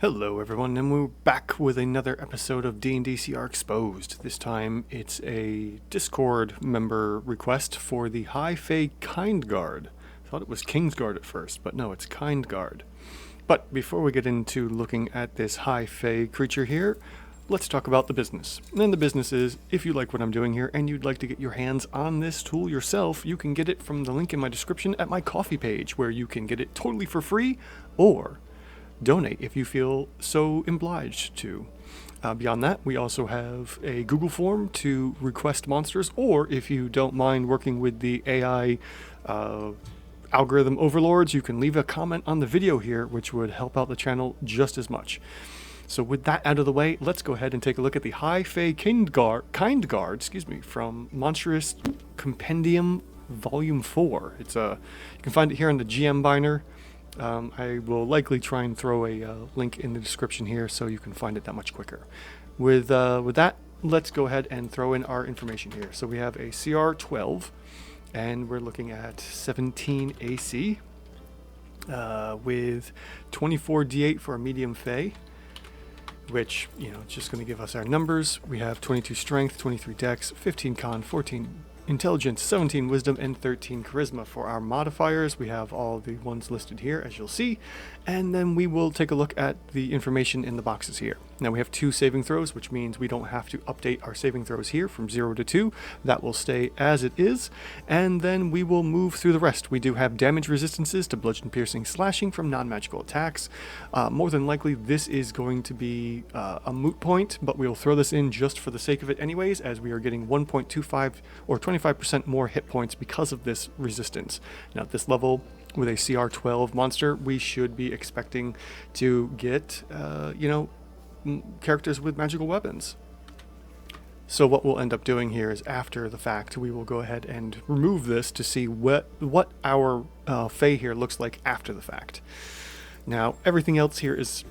Hello everyone, and we're back with another episode of D&D CR Exposed. This time it's a Discord member request for the High Fae Kindguard. I thought it was Kingsguard at first, but no, it's Kindguard. But before we get into looking at this High Fae creature here, let's talk about the business. And the business is, if you like what I'm doing here and you'd like to get your hands on this tool yourself, you can get it from the link in my description at my Ko-fi page, where you can get it totally for free, or donate if you feel so obliged to. Beyond that, we also have a Google form to request Monstrous, or if you don't mind working with the AI algorithm overlords, you can leave a comment on the video here, which would help out the channel just as much. So with that out of the way, let's go ahead and take a look at the High Fae Kindguard, from Monstrous Compendium Volume 4. It's you can find it here on the GM Binder. I will likely try and throw a link in the description here so you can find it that much quicker. With that, let's go ahead and throw in our information here. So we have a CR 12, and we're looking at 17 AC with 24 D8 for a medium Fae, which, it's just going to give us our numbers. We have 22 Strength, 23 Dex, 15 Con, 14 Intelligence, 17 Wisdom, and 13 Charisma. For our modifiers, we have all the ones listed here, as you'll see, and then we will take a look at the information in the boxes here. Now we have 2 saving throws, which means we don't have to update our saving throws here from 0 to 2. That will stay as it is, and then we will move through the rest. We do have damage resistances to bludgeon, piercing, slashing from non-magical attacks. More than likely, this is going to be a moot point, but we'll throw this in just for the sake of it anyways, as we are getting 1.25 or 25% more hit points because of this resistance. Now at this level, with a CR 12 monster, we should be expecting to get, characters with magical weapons. So what we'll end up doing here is, after the fact, we will go ahead and remove this to see what our Fae here looks like after the fact. Now everything else here is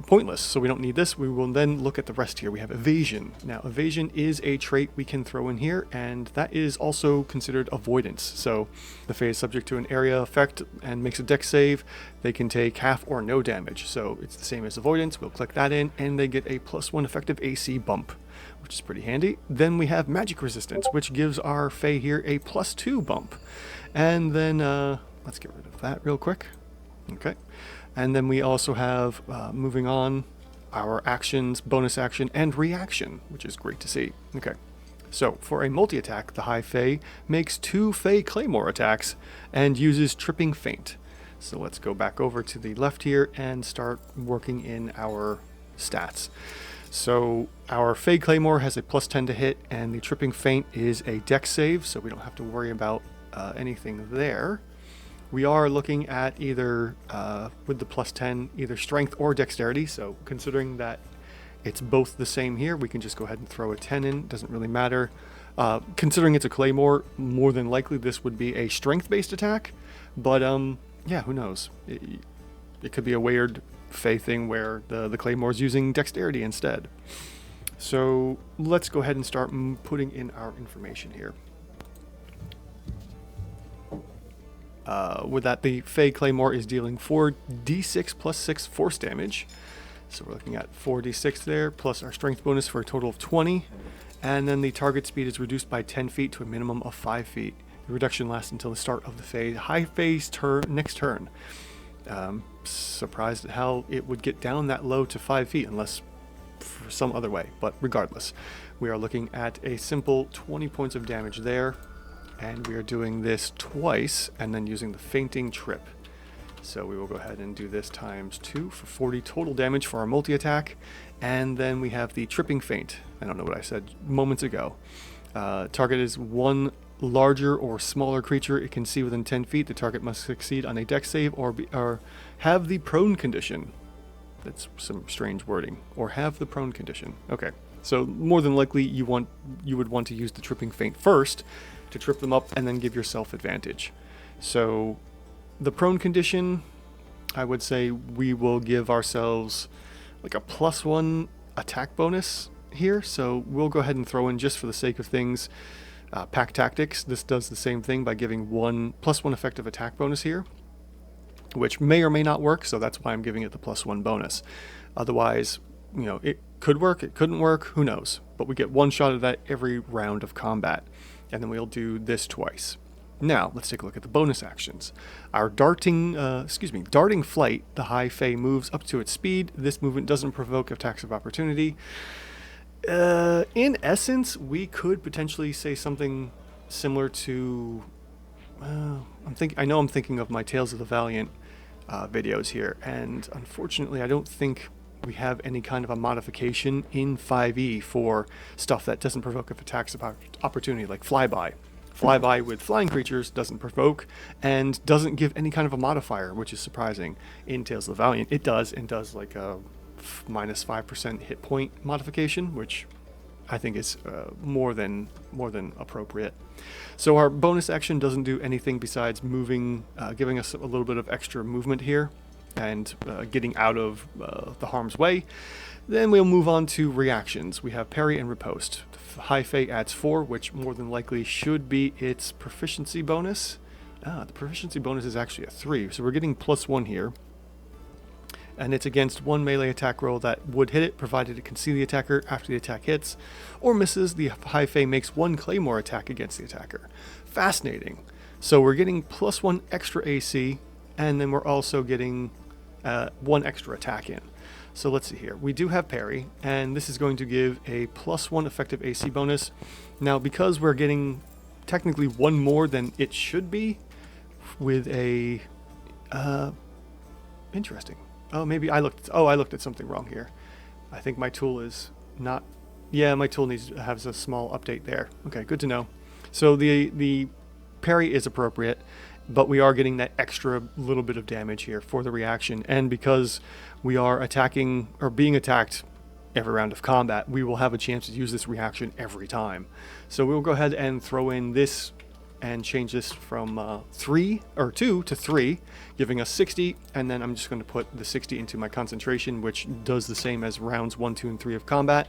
pointless, so we don't need this. We will then look at the rest here. We have evasion. Now evasion is a trait we can throw in here, and that is also considered avoidance. So the Fae is subject to an area effect and makes a dex save. They can take half or no damage, so it's the same as avoidance. We'll click that in, and they get a +1 effective AC bump, which is pretty handy. Then we have magic resistance, which gives our Fae here a +2 bump. And then let's get rid of that real quick. Okay. And then we also have, moving on, our actions, bonus action, and reaction, which is great to see. Okay, so for a multi-attack, the High Fae makes 2 Fae Claymore attacks and uses Tripping Feint. So let's go back over to the left here and start working in our stats. So our Fae Claymore has a +10 to hit, and the Tripping Feint is a dex save, so we don't have to worry about anything there. We are looking at either, with the +10, either strength or dexterity. So considering that it's both the same here, we can just go ahead and throw a 10 in. Doesn't really matter. Considering it's a claymore, more than likely this would be a strength-based attack. But yeah, who knows? It could be a weird Fae thing where the claymore is using dexterity instead. So let's go ahead and start putting in our information here. With that, the Fae Claymore is dealing 4d6 plus 6 force damage. So we're looking at 4d6 there, plus our strength bonus for a total of 20. And then the target speed is reduced by 10 feet to a minimum of 5 feet. The reduction lasts until the start of the High Fae's next turn. Surprised at how it would get down that low to 5 feet, unless for some other way. But regardless, we are looking at a simple 20 points of damage there. And we are doing this twice, and then using the Fainting Trip. So we will go ahead and do this times 2 for 40 total damage for our multi-attack. And then we have the Tripping Feint. I don't know what I said moments ago. Target is one larger or smaller creature it can see within 10 feet. The target must succeed on a dex save or have the prone condition. That's some strange wording. Or have the prone condition. Okay, so more than likely you would want to use the Tripping Feint first, to trip them up and then give yourself advantage. So the prone condition, I would say we will give ourselves like a +1 attack bonus here. So we'll go ahead and throw in, just for the sake of things, Pack Tactics. This does the same thing by giving +1 effective attack bonus here. which may or may not work, so that's why I'm giving it the +1 bonus. Otherwise, you know, it could work, it couldn't work, who knows. But we get one shot of that every round of combat. And then we'll do this twice. Now, let's take a look at the bonus actions. Our darting flight, the high Fae moves up to its speed. This movement doesn't provoke attacks of opportunity. In essence, we could potentially say something similar to... I know I'm thinking of my Tales of the Valiant videos here, and unfortunately I don't think we have any kind of a modification in 5e for stuff that doesn't provoke attacks of opportunity, like flyby. Flyby with flying creatures doesn't provoke and doesn't give any kind of a modifier, which is surprising. In Tales of the Valiant, it does, and does like a -5% hit point modification, which I think is more than appropriate. So our bonus action doesn't do anything besides moving, giving us a little bit of extra movement here and getting out of the harm's way. Then we'll move on to reactions. We have parry and riposte. High Fae adds 4, which more than likely should be its proficiency bonus. The proficiency bonus is actually a 3, so we're getting +1 here. And it's against one melee attack roll that would hit it, provided it can see the attacker after the attack hits, or misses. The High Fae makes one claymore attack against the attacker. Fascinating. So we're getting +1 extra AC, and then we're also getting 1 extra attack in. So let's see here. We do have parry, and this is going to give a +1 effective AC bonus. Now, because we're getting technically 1 more than it should be, with a interesting. Oh, maybe I looked at something wrong here. I think my tool is not... Yeah, my tool has a small update there. Okay, good to know. So the parry is appropriate, but we are getting that extra little bit of damage here for the reaction. And because we are attacking, or being attacked every round of combat, we will have a chance to use this reaction every time. So we'll go ahead and throw in this and change this from 2 to 3, giving us 60, and then I'm just going to put the 60 into my concentration, which does the same as rounds 1, 2, and 3 of combat.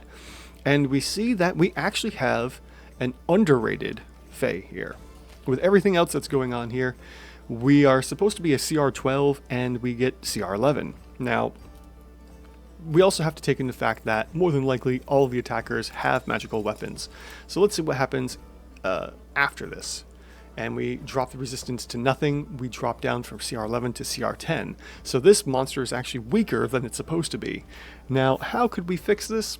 And we see that we actually have an underrated Fae here. With everything else that's going on here, we are supposed to be a CR 12, and we get CR 11. Now, we also have to take into fact that more than likely all of the attackers have magical weapons. So let's see what happens after this. And we drop the resistance to nothing. We drop down from CR 11 to CR 10. So this monster is actually weaker than it's supposed to be. Now, how could we fix this?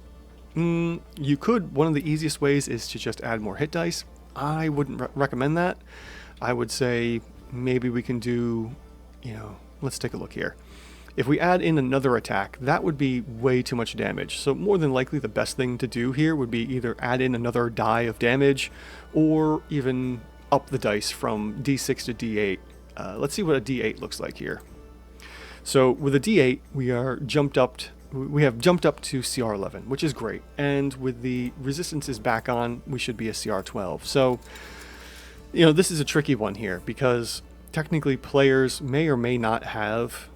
You could. One of the easiest ways is to just add more hit dice. I wouldn't recommend that. I would say maybe we can do, let's take a look here. If we add in another attack, that would be way too much damage. So more than likely the best thing to do here would be either add in another die of damage, or even up the dice from D6 to D8. Let's see what a D8 looks like here. So with a D8, we have jumped up to CR 11, which is great. And with the resistances back on, we should be a CR 12. So, this is a tricky one here, because technically players may or may not have,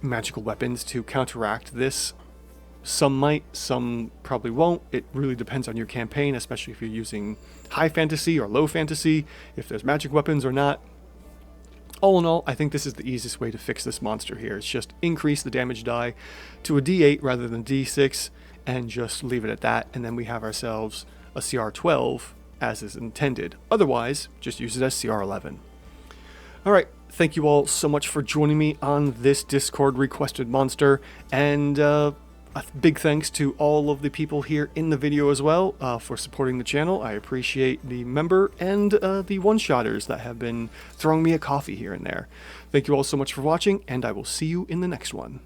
magical weapons to counteract this. Some might, some probably won't. It really depends on your campaign, especially if you're using high fantasy or low fantasy, if there's magic weapons or not. All in all, I think this is the easiest way to fix this monster here. It's just increase the damage die to a D8 rather than D6, and just leave it at that, and then we have ourselves a CR 12 as is intended. Otherwise, just use it as CR 11. Alright, thank you all so much for joining me on this Discord requested monster, and a big thanks to all of the people here in the video as well for supporting the channel. I appreciate the member and the one-shotters that have been throwing me a coffee here and there. Thank you all so much for watching, and I will see you in the next one.